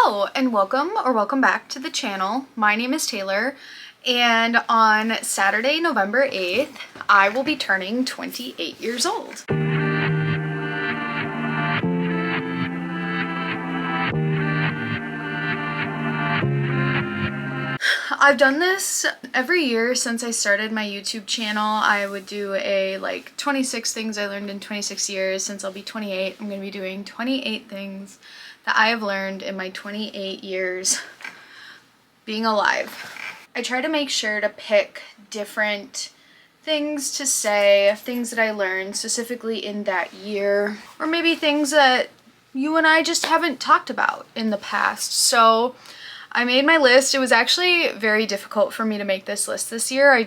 Hello and welcome back to the channel. My name is Taylor and on Saturday, November 8th, I will be turning 28 years old. I've done this every year since I started my YouTube channel. I would do a 26 things I learned in 26 years. Since I'll be 28, I'm going to be doing 28 things that I have learned in my 28 years being alive. I try to make sure to pick different things to say, things that I learned specifically in that year, or maybe things that you and I just haven't talked about in the past. So I made my list. It was actually very difficult for me to make this list this year. I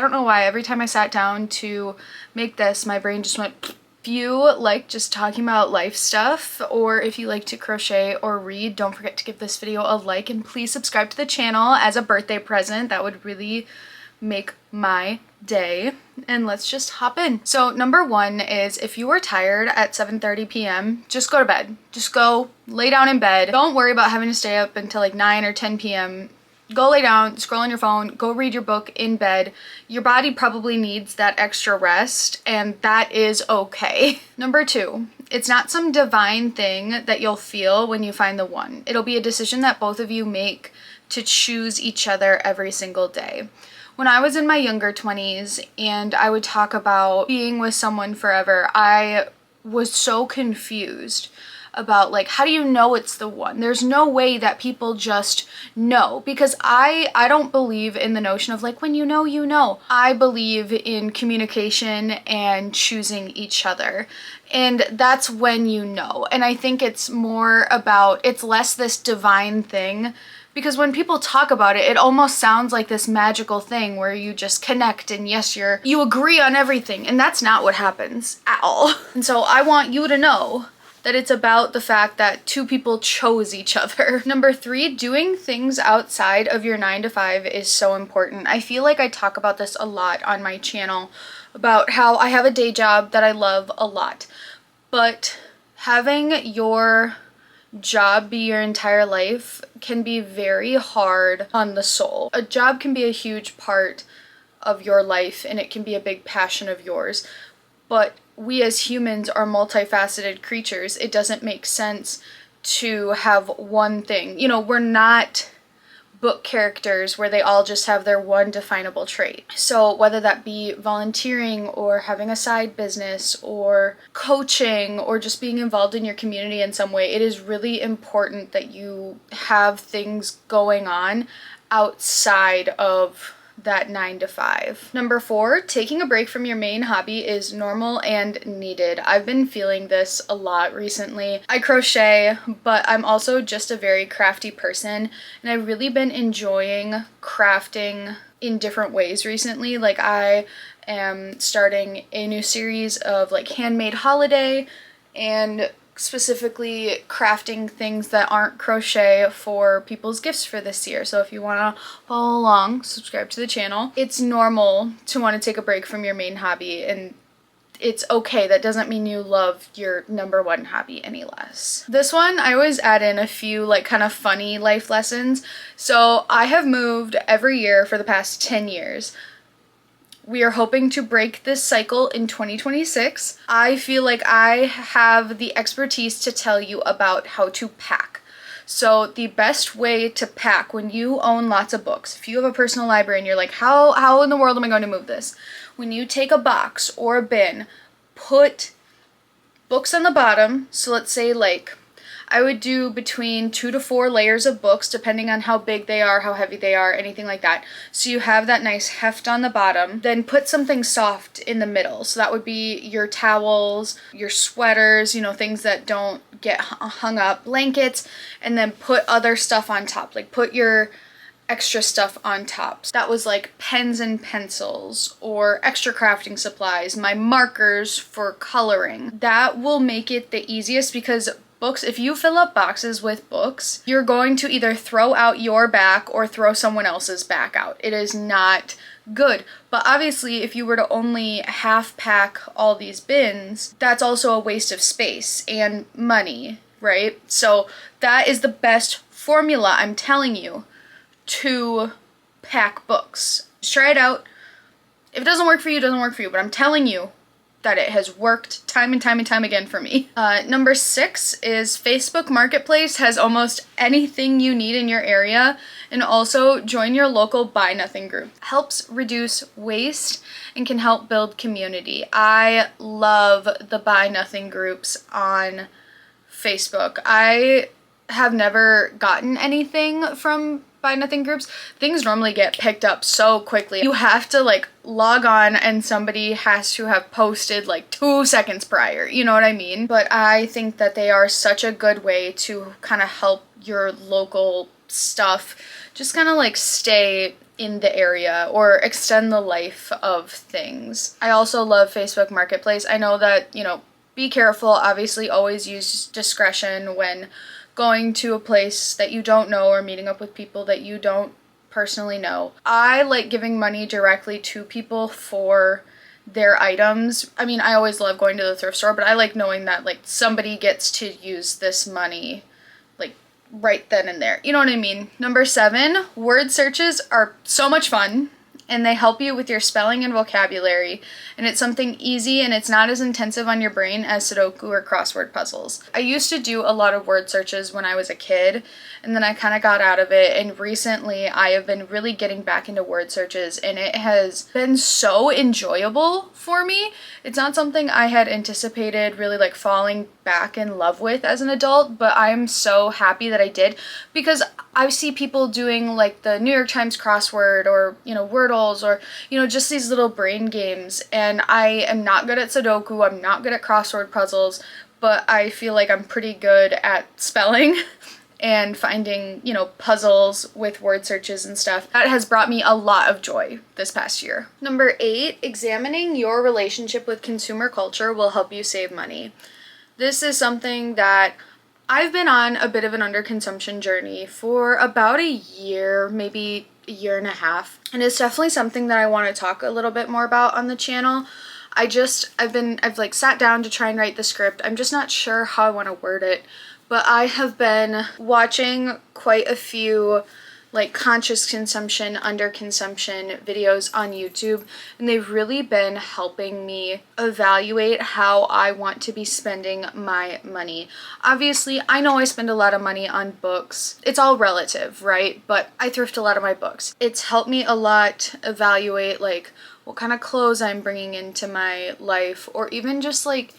don't know why. Every time I sat down to make this, my brain just went, if you like just talking about life stuff, or if you like to crochet or read, don't forget to give this video a like and please subscribe to the channel as a birthday present. That would really make my day. And let's just hop in. So number one is, if you are tired at 7:30 p.m., just go to bed. Just go lay down in bed. Don't worry about having to stay up until like 9 or 10 p.m. Go lay down, scroll on your phone, go read your book in bed. Your body probably needs that extra rest, and that is okay. Number two, it's not some divine thing that you'll feel when you find the one. It'll be a decision that both of you make to choose each other every single day. When I was in my younger 20s and I would talk about being with someone forever, I was so confused about how do you know it's the one? There's no way that people just know, because I don't believe in the notion of when you know, you know. I believe in communication and choosing each other. And that's when you know. And I think it's more about, it's less this divine thing. Because when people talk about it, it almost sounds like this magical thing where you just connect and yes, you agree on everything. And that's not what happens at all. And so I want you to know that it's about the fact that two people chose each other. Number three, doing things outside of your 9 to 5 is so important. I feel like I talk about this a lot on my channel, about how I have a day job that I love a lot. But having your job be your entire life can be very hard on the soul. A job can be a huge part of your life and it can be a big passion of yours, but we as humans are multifaceted creatures. It doesn't make sense to have one thing. We're not book characters where they all just have their one definable trait. So whether that be volunteering or having a side business or coaching or just being involved in your community in some way, it is really important that you have things going on outside of that 9 to 5. Number four, taking a break from your main hobby is normal and needed. I've been feeling this a lot recently. I crochet, but I'm also just a very crafty person, and I've really been enjoying crafting in different ways recently. I am starting a new series of handmade holiday and specifically crafting things that aren't crochet for people's gifts for this year. So if you want to follow along, subscribe to the channel. It's normal to want to take a break from your main hobby, and it's okay. That doesn't mean you love your number one hobby any less. This one, I always add in a few kind of funny life lessons. So I have moved every year for the past 10 years. We are hoping to break this cycle in 2026. I feel like I have the expertise to tell you about how to pack. So the best way to pack when you own lots of books, if you have a personal library and you're like, how in the world am I going to move this? When you take a box or a bin, put books on the bottom. So let's say I would do between 2 to 4 layers of books, depending on how big they are, how heavy they are, anything like that. So you have that nice heft on the bottom. Then put something soft in the middle. So that would be your towels, your sweaters, things that don't get hung up, blankets, and then put other stuff on top. Put your extra stuff on top. So that was pens and pencils or extra crafting supplies, my markers for coloring. That will make it the easiest, because books, if you fill up boxes with books, you're going to either throw out your back or throw someone else's back out. It is not good. But obviously, if you were to only half pack all these bins, that's also a waste of space and money, right? So that is the best formula, I'm telling you, to pack books. Just try it out. If it doesn't work for you, it doesn't work for you, but I'm telling you that it has worked time and time and time again for me. Number 6 is Facebook Marketplace has almost anything you need in your area, and also join your local Buy Nothing group. Helps reduce waste and can help build community. I love the Buy Nothing groups on Facebook. I have never gotten anything from Buy Nothing groups. Things normally get picked up so quickly. You have to like log on and somebody has to have posted like 2 seconds prior, you know what I mean? But I think that they are such a good way to kind of help your local stuff just kind of like stay in the area or extend the life of things. I also love Facebook Marketplace. I know that, you know, be careful, obviously always use discretion when going to a place that you don't know or meeting up with people that you don't personally know. I like giving money directly to people for their items. I mean, I always love going to the thrift store, but I like knowing that like somebody gets to use this money like right then and there. You know what I mean? Number 7, word searches are so much fun and they help you with your spelling and vocabulary, and it's something easy and it's not as intensive on your brain as Sudoku or crossword puzzles. I used to do a lot of word searches when I was a kid, and then I kind of got out of it, and recently I have been really getting back into word searches, and it has been so enjoyable for me. It's not something I had anticipated really like falling back in love with as an adult, but I am so happy that I did, because I see people doing like the New York Times crossword or, you know, Wordles or, you know, just these little brain games, and I am not good at Sudoku, I'm not good at crossword puzzles, but I feel like I'm pretty good at spelling and finding, you know, puzzles with word searches and stuff. That has brought me a lot of joy this past year. Number 8, examining your relationship with consumer culture will help you save money. This is something that I've been on a bit of an underconsumption journey for about a year, maybe a year and a half. And it's definitely something that I want to talk a little bit more about on the channel. I've like sat down to try and write the script. I'm just not sure how I want to word it, but I have been watching quite a few like conscious consumption, underconsumption videos on YouTube, and they've really been helping me evaluate how I want to be spending my money. Obviously, I know I spend a lot of money on books. It's all relative, right? But I thrift a lot of my books. It's helped me a lot evaluate like what kind of clothes I'm bringing into my life, or even just like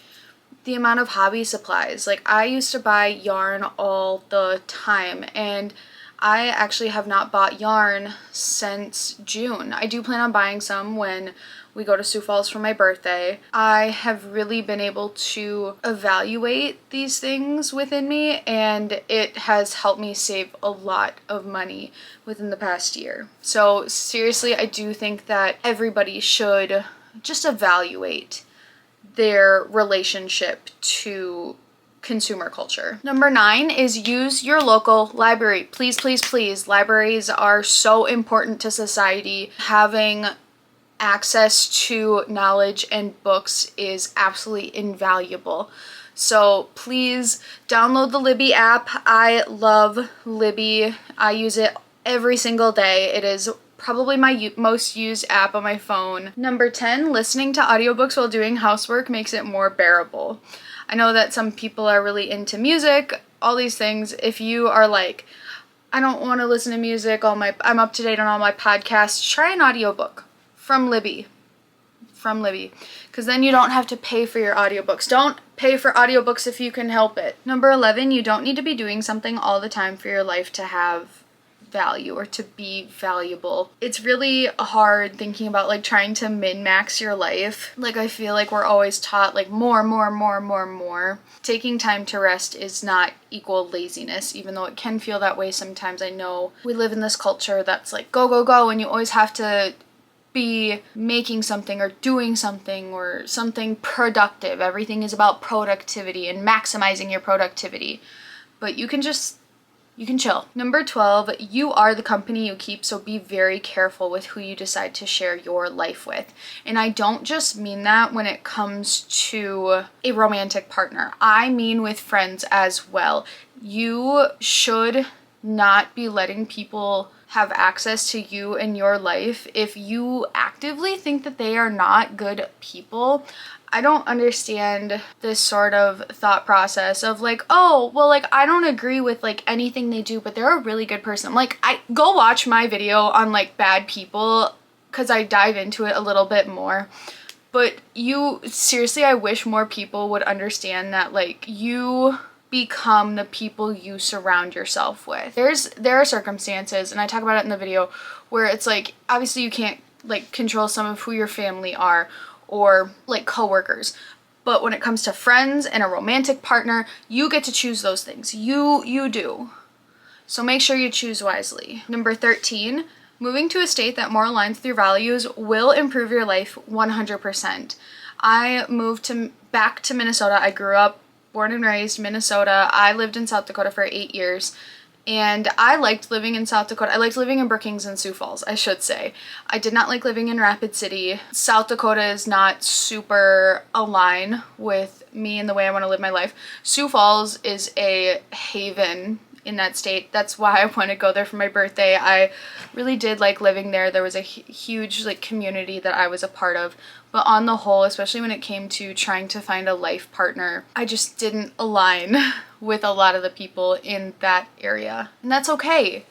the amount of hobby supplies. Like I used to buy yarn all the time, and I actually have not bought yarn since June. I do plan on buying some when we go to Sioux Falls for my birthday. I have really been able to evaluate these things within me, and it has helped me save a lot of money within the past year. So seriously, I do think that everybody should just evaluate their relationship to consumer culture. Number 9 is use your local library. Please, please, please. Libraries are so important to society. Having access to knowledge and books is absolutely invaluable. So please download the Libby app. I love Libby. I use it every single day. It is probably my most used app on my phone. Number 10, listening to audiobooks while doing housework makes it more bearable. I know that some people are really into music, all these things. If you are like, I don't want to listen to music, I'm up to date on all my podcasts, try an audiobook from Libby. Because then you don't have to pay for your audiobooks. Don't pay for audiobooks if you can help it. Number 11, you don't need to be doing something all the time for your life to have value or to be valuable. It's really hard thinking about like trying to min-max your life. Like I feel like we're always taught like more. Taking time to rest is not equal laziness, even though it can feel that way sometimes. I know we live in this culture that's like go, go, go, and you always have to be making something or doing something or something productive. Everything is about productivity and maximizing your productivity. But you can chill. Number 12, you are the company you keep, so be very careful with who you decide to share your life with. And I don't just mean that when it comes to a romantic partner. I mean with friends as well. You should not be letting people have access to you and your life if you actively think that they are not good people. I don't understand this sort of thought process of like, oh, well, like, I don't agree with like anything they do, but they're a really good person. Like, I go watch my video on like bad people because I dive into it a little bit more. But seriously, I wish more people would understand that like you become the people you surround yourself with. There are circumstances, and I talk about it in the video, where it's like, obviously you can't like control some of who your family are or like coworkers. But when it comes to friends and a romantic partner, you get to choose those things. You do. So make sure you choose wisely. Number 13, moving to a state that more aligns with your values will improve your life 100%. I moved back to Minnesota. I grew up, born and raised Minnesota. I lived in South Dakota for 8 years. And I liked living in South Dakota. I liked living in Brookings and Sioux Falls, I should say. I did not like living in Rapid City. South Dakota is not super align with me and the way I want to live my life. Sioux Falls is a haven in that state. That's why I want to go there for my birthday. I really did like living there. There was a huge like community that I was a part of. But on the whole, especially when it came to trying to find a life partner, I just didn't align with a lot of the people in that area. And that's okay.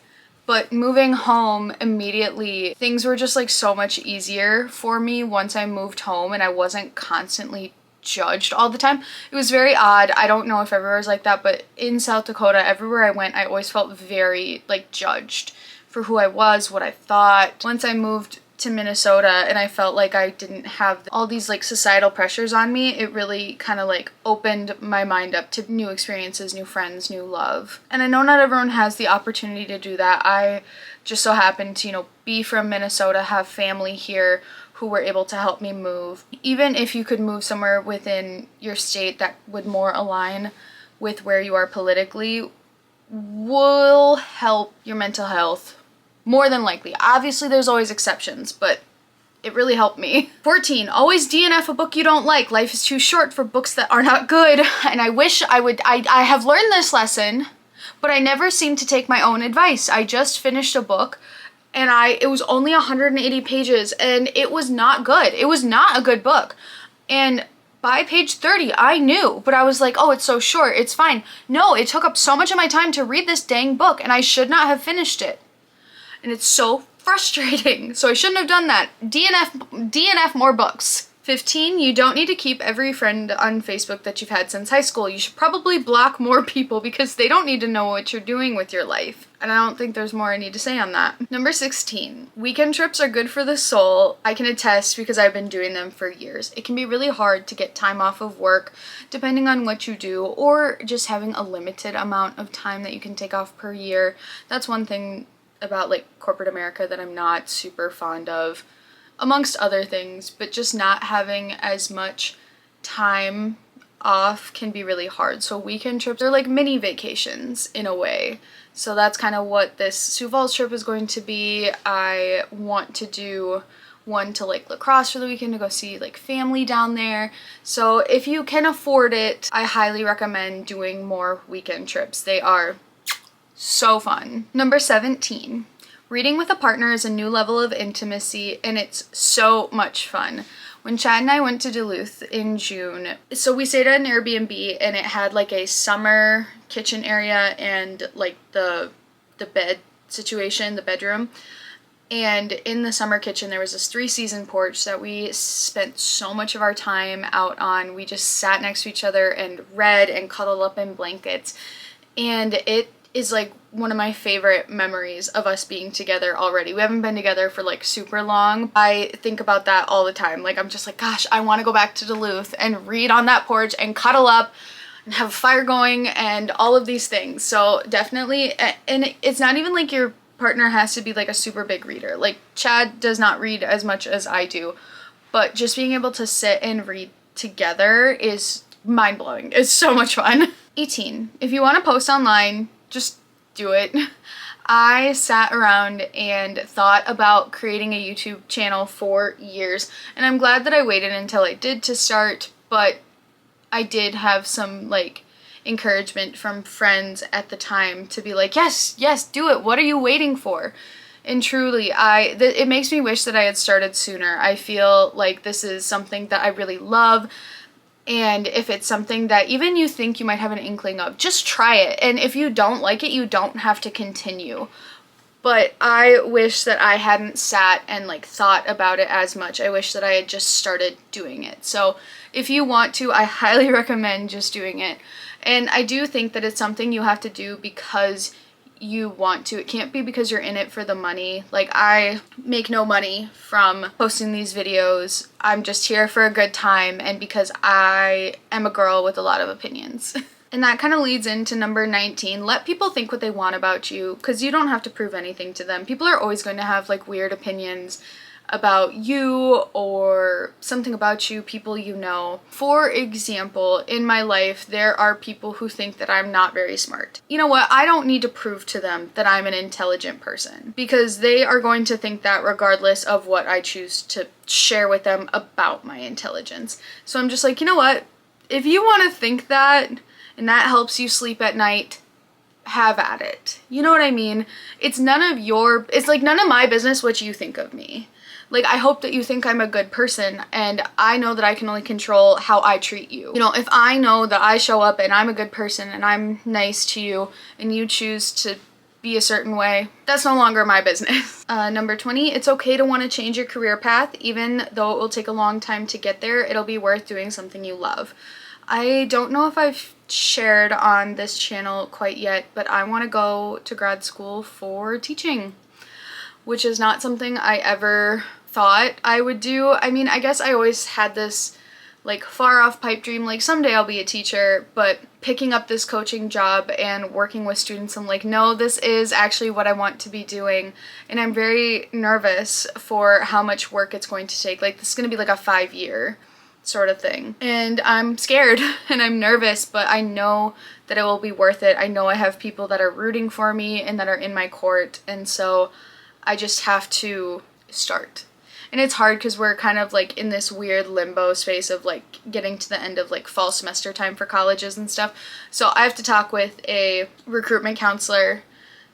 But moving home immediately, things were just like so much easier for me once I moved home and I wasn't constantly judged all the time. It was very odd. I don't know if everywhere is like that, but in South Dakota, everywhere I went, I always felt very like judged for who I was, what I thought. Once I moved to Minnesota and I felt like I didn't have all these like societal pressures on me, it really kind of like opened my mind up to new experiences, new friends, new love. And I know not everyone has the opportunity to do that. I just so happened to, you know, be from Minnesota, have family here who were able to help me move. Even if you could move somewhere within your state that would more align with where you are politically, will help your mental health. More than likely. Obviously, there's always exceptions, but it really helped me. 14, always DNF a book you don't like. Life is too short for books that are not good. And I wish I would, I have learned this lesson, but I never seem to take my own advice. I just finished a book and it was only 180 pages and it was not good. It was not a good book. And by page 30, I knew, but I was like, oh, it's so short, it's fine. No, it took up so much of my time to read this dang book and I should not have finished it. And it's so frustrating. So I shouldn't have done that. DNF more books. 15, you don't need to keep every friend on Facebook that you've had since high school. You should probably block more people because they don't need to know what you're doing with your life. And I don't think there's more I need to say on that. Number 16, weekend trips are good for the soul. I can attest because I've been doing them for years. It can be really hard to get time off of work depending on what you do, or just having a limited amount of time that you can take off per year. That's one thing about like corporate America that I'm not super fond of, amongst other things, but just not having as much time off can be really hard. So weekend trips are like mini vacations in a way. So that's kind of what this Sioux Falls trip is going to be. I want to do one to like La Crosse for the weekend to go see like family down there. So if you can afford it, I highly recommend doing more weekend trips. They are so fun. Number 17, reading with a partner is a new level of intimacy and it's so much fun. When Chad and I went to Duluth in June, so we stayed at an Airbnb and it had like a summer kitchen area and like the bed situation, the bedroom. And in the summer kitchen, there was this 3-season porch that we spent so much of our time out on. We just sat next to each other and read and cuddled up in blankets. And it is like one of my favorite memories of us being together already. We haven't been together for like super long. I think about that all the time. Like I'm just like, gosh, I want to go back to Duluth and read on that porch and cuddle up and have a fire going and all of these things. So definitely, and it's not even like your partner has to be like a super big reader. Like Chad does not read as much as I do, but just being able to sit and read together is mind-blowing. It's so much fun. 18, if you want to post online, just do it. I sat around and thought about creating a YouTube channel for years, and I'm glad that I waited until I did to start, but I did have some like encouragement from friends at the time to be like, yes, yes, do it. What are you waiting for? And truly, it makes me wish that I had started sooner. I feel like this is something that I really love. And if it's something that even you think you might have an inkling of, just try it. And if you don't like it, you don't have to continue. But I wish that I hadn't sat and like thought about it as much. I wish that I had just started doing it. So if you want to, I highly recommend just doing it. And I do think that it's something you have to do because you want to. It can't be because you're in it for the money. Like, I make no money from posting these videos. I'm just here for a good time and because I am a girl with a lot of opinions. And that kind of leads into number 19. Let people think what they want about you, because you don't have to prove anything to them. People are always going to have like weird opinions about you or something about you, people you know. For example, in my life, there are people who think that I'm not very smart. You know what? I don't need to prove to them that I'm an intelligent person because they are going to think that regardless of what I choose to share with them about my intelligence. So I'm just like, you know what? If you want to think that and that helps you sleep at night, have at it. You know what I mean? It's none of my business what you think of me. Like, I hope that you think I'm a good person, and I know that I can only control how I treat you. You know, if I know that I show up and I'm a good person and I'm nice to you and you choose to be a certain way, that's no longer my business. Number 20, it's okay to want to change your career path. Even though it will take a long time to get there, it'll be worth doing something you love. I don't know if I've shared on this channel quite yet, but I want to go to grad school for teaching, which is not something I ever thought I would do. I mean, I guess I always had this like far off pipe dream, like someday I'll be a teacher, but picking up this coaching job and working with students, I'm like, no, this is actually what I want to be doing. And I'm very nervous for how much work it's going to take. Like, this is going to be like a 5-year sort of thing. And I'm scared and I'm nervous, but I know that it will be worth it. I know I have people that are rooting for me and that are in my court. And so I just have to start. And it's hard because we're kind of like in this weird limbo space of like getting to the end of like fall semester time for colleges and stuff. So I have to talk with a recruitment counselor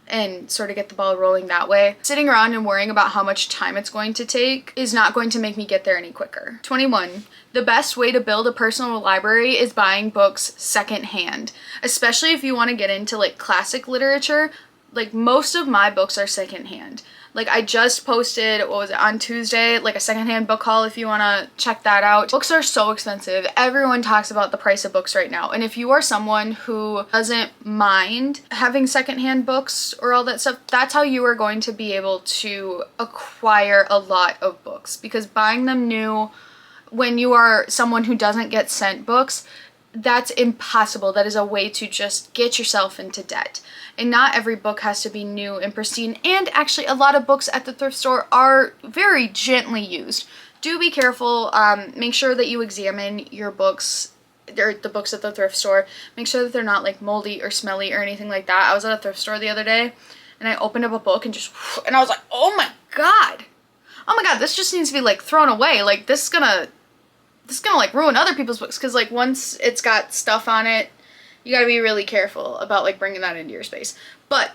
and sort of get the ball rolling that way. Sitting around and worrying about how much time it's going to take is not going to make me get there any quicker. 21. The best way to build a personal library is buying books secondhand, especially if you want to get into like classic literature. Like, most of my books are secondhand. Like, I just posted, what was it, on Tuesday, like a secondhand book haul if you want to check that out. Books are so expensive. Everyone talks about the price of books right now. And if you are someone who doesn't mind having secondhand books or all that stuff, that's how you are going to be able to acquire a lot of books. Because buying them new, when you are someone who doesn't get sent books, that's impossible. That is a way to just get yourself into debt. And not every book has to be new and pristine. And actually, a lot of books at the thrift store are very gently used. Do be careful. Make sure that you examine your books, or the books at the thrift store. Make sure that they're not like moldy or smelly or anything like that. I was at a thrift store the other day and I opened up a book and I was like, oh my god, this just needs to be like thrown away. Like, this is gonna like ruin other people's books, because like once it's got stuff on it, you gotta be really careful about like bringing that into your space. But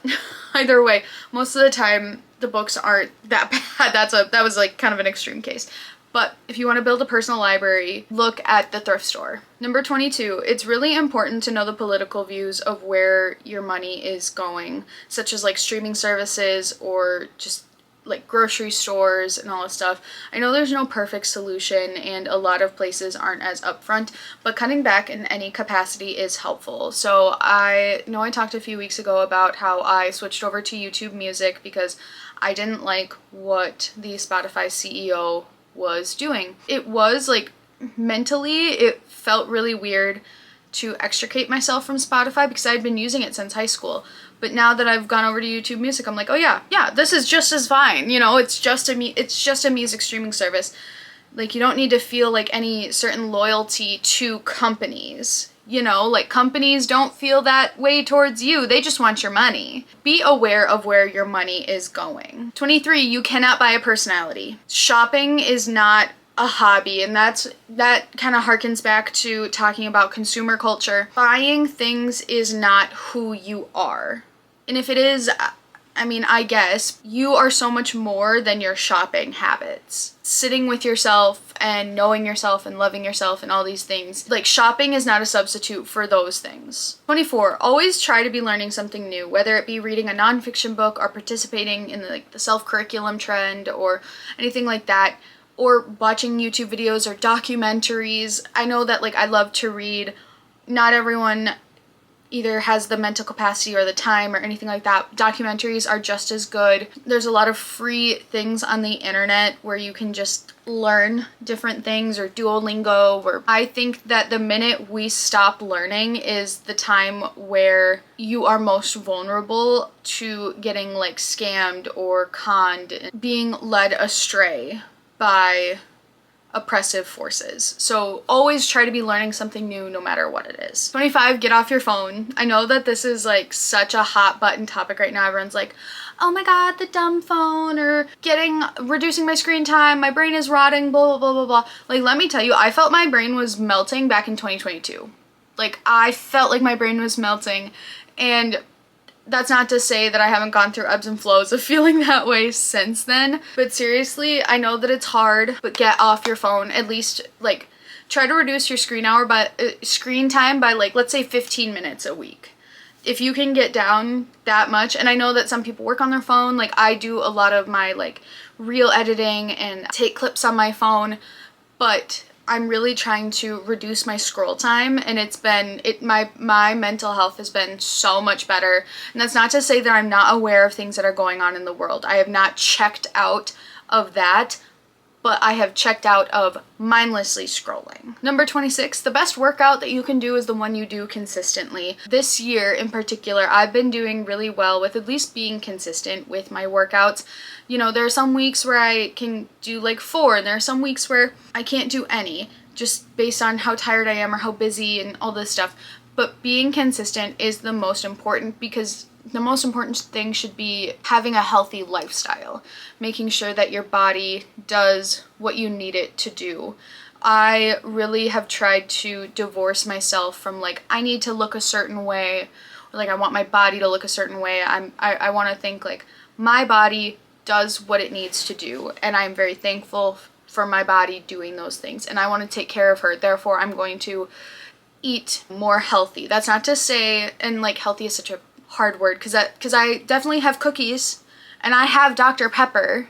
either way, most of the time the books aren't that bad. That was like kind of an extreme case. But if you want to build a personal library, look at the thrift store. Number 22, it's really important to know the political views of where your money is going, such as like streaming services or just like grocery stores and all this stuff. I know there's no perfect solution and a lot of places aren't as upfront, but cutting back in any capacity is helpful. So I know I talked a few weeks ago about how I switched over to YouTube Music because I didn't like what the Spotify CEO was doing. It was like, mentally, it felt really weird to extricate myself from Spotify because I'd been using it since high school. But now that I've gone over to YouTube Music, I'm like, oh yeah, this is just as fine. You know, it's just a music streaming service. Like, you don't need to feel like any certain loyalty to companies. You know, like, companies don't feel that way towards you. They just want your money. Be aware of where your money is going. 23, you cannot buy a personality. Shopping is not a hobby, and that kind of harkens back to talking about consumer culture. Buying things is not who you are. And if it is, I mean, I guess you are so much more than your shopping habits. Sitting with yourself and knowing yourself and loving yourself and all these things. Like, shopping is not a substitute for those things. 24, always try to be learning something new, whether it be reading a nonfiction book or participating in the self-curriculum trend or anything like that, or watching YouTube videos or documentaries. I know that I love to read. Not everyone either has the mental capacity or the time or anything like that. Documentaries are just as good. There's a lot of free things on the internet where you can just learn different things, or Duolingo. Or I think that the minute we stop learning is the time where you are most vulnerable to getting scammed or conned and being led astray by oppressive forces. So always try to be learning something new no matter what it is. 25, get off your phone. I know that this is such a hot button topic right now. Everyone's like, oh my god, the dumb phone, or reducing my screen time, my brain is rotting, blah, blah, blah, blah, blah. Let me tell you, I felt my brain was melting back in 2022. I felt like my brain was melting, and that's not to say that I haven't gone through ebbs and flows of feeling that way since then. But seriously, I know that it's hard, but get off your phone. At least, try to reduce your screen time by, let's say 15 minutes a week. If you can get down that much, and I know that some people work on their phone, I do a lot of my, reel editing and take clips on my phone, but I'm really trying to reduce my scroll time, and my mental health has been so much better. And that's not to say that I'm not aware of things that are going on in the world. I have not checked out of that, but I have checked out of mindlessly scrolling. Number 26, the best workout that you can do is the one you do consistently. This year in particular, I've been doing really well with at least being consistent with my workouts. There are some weeks where I can do 4, and there are some weeks where I can't do any, just based on how tired I am or how busy and all this stuff. But being consistent is the most important, because the most important thing should be having a healthy lifestyle, making sure that your body does what you need it to do. I really have tried to divorce myself from I need to look a certain way, or I want my body to look a certain way. I want to think my body does what it needs to do, and I'm very thankful for my body doing those things, and I want to take care of her. Therefore, I'm going to eat more healthy. That's not to say, and healthy is such a hard word, because I definitely have cookies and I have Dr. Pepper,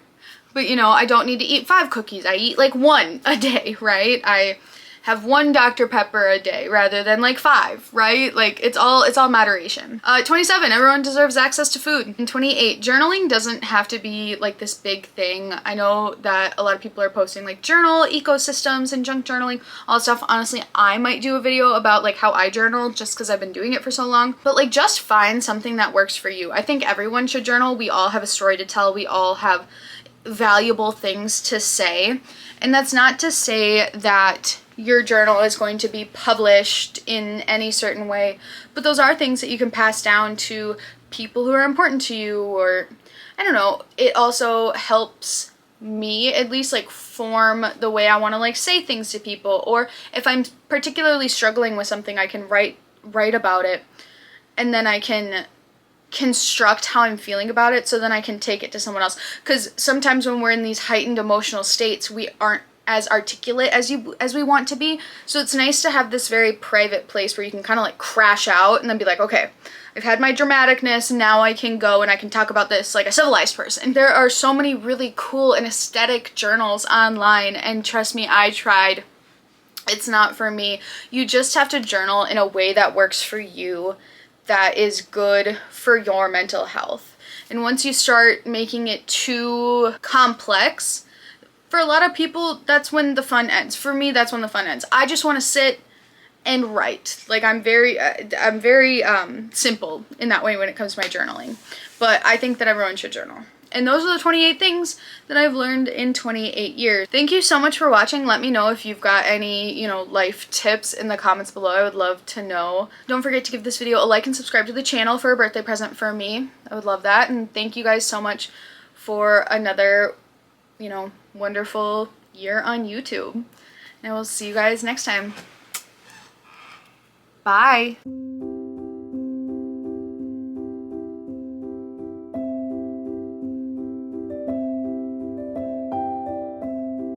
but I don't need to eat 5 cookies. I eat 1 a day, right? I have 1 Dr. Pepper a day rather than 5, right? It's all moderation. 27, everyone deserves access to food. And 28, journaling doesn't have to be this big thing. I know that a lot of people are posting journal ecosystems and junk journaling, all that stuff. Honestly, I might do a video about how I journal, just because I've been doing it for so long. But just find something that works for you. I think everyone should journal. We all have a story to tell. We all have valuable things to say. And that's not to say that your journal is going to be published in any certain way, but those are things that you can pass down to people who are important to you, or I don't know. It also helps me at least form the way I want to say things to people, or if I'm particularly struggling with something, I can write about it, and then I can construct how I'm feeling about it, so then I can take it to someone else. Because sometimes when we're in these heightened emotional states, we aren't as articulate as we want to be. So it's nice to have this very private place where you can kind of crash out and then be okay, I've had my dramaticness, now I can go and I can talk about this like a civilized person. There are so many really cool and aesthetic journals online, and trust me, I tried. It's not for me. You just have to journal in a way that works for you, that is good for your mental health. And once you start making it too complex, for a lot of people, that's when the fun ends. For me, that's when the fun ends. I just want to sit and write. I'm very simple in that way when it comes to my journaling. But I think that everyone should journal. And those are the 28 things that I've learned in 28 years. Thank you so much for watching. Let me know if you've got any, life tips in the comments below. I would love to know. Don't forget to give this video a like and subscribe to the channel for a birthday present for me. I would love that. And thank you guys so much for another, wonderful year on YouTube. And I will see you guys next time. Bye!